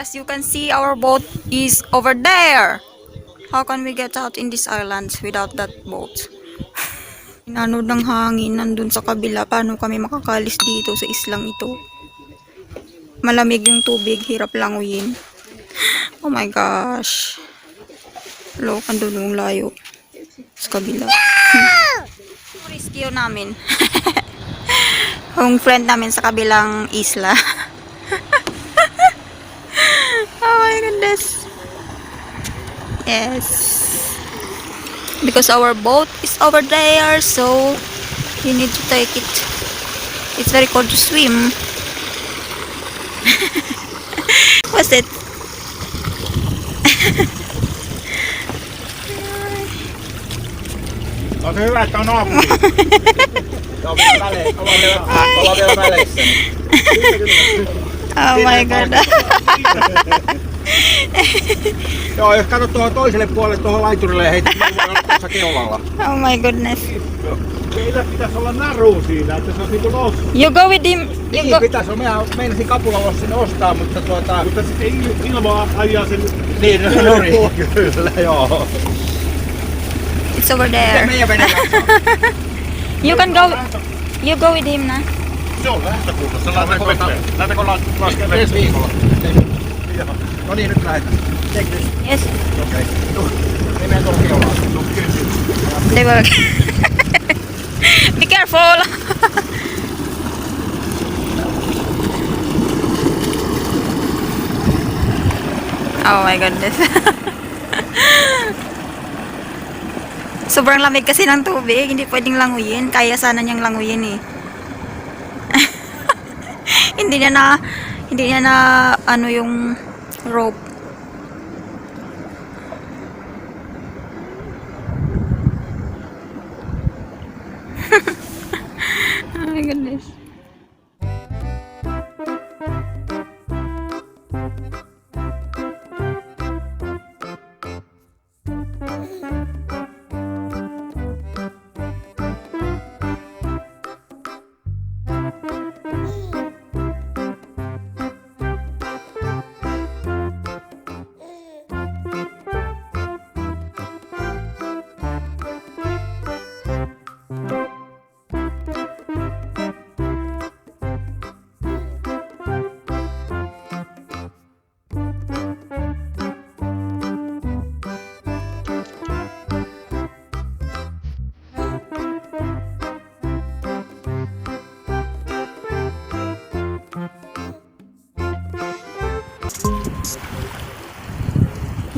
As you can see, our boat is over there. How can we get out in this island without that boat? Inanod ng hangin nandun sa kabila. Paano kami makakalis dito sa islang ito? Malamig yung tubig, hirap languyin. Oh my gosh. Look, andun yung layo. Sa kabila. Rescue namin. Yung friend namin sa kabilang isla. Oh my goodness. Yes. Because our boat is over there, so you need to take it. It's very cold to swim. What's it? On se hyvä, että on naapuri. Ollaan vielä väleissä. Oh my god. Joo, jos katsot tuohon toiselle puolelle, tuohon laiturille ja heität tuossa keulalla. Oh my goodness. Meillä pitäisi olla naru siinä, että se on niinku noussut. You go with him. Niin pitäisi, meinasin kapulalla sinne ostaa, mutta Mutta sitten ilmaa ajaa sen... Niin, no kyllä, joo. It's over there. Miten meidän vene jaksaa? You can go. You go with him, na. Se on lähtökunnassa. Lähdetäänkö laskemaan? Ensi viikolla. No niin, nyt lähdetään. Yes. Okei. Ei mene tuolla keulalla. They work. Be careful. Oh my goodness. Sobrang lamig kasi ng tubig, hindi pwedeng languyin. Kaya sana niyang languyin eh. Hindi niya na ano yung rope. Oh my goodness.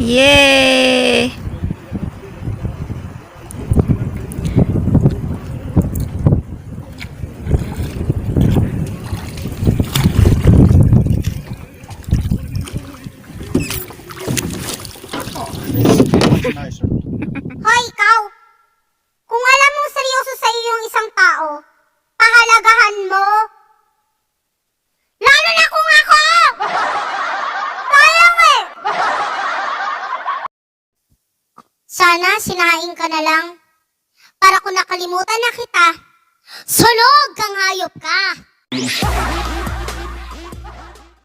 Yay! Hoy, ikaw! Kung alam mong seryoso sa iyo yung isang tao, pahalagahan mo. Lalo na kung ako! Sayang eh! Sana sinaing ka na lang. Para kung nakalimutan na kita, sunog kang hayop ka!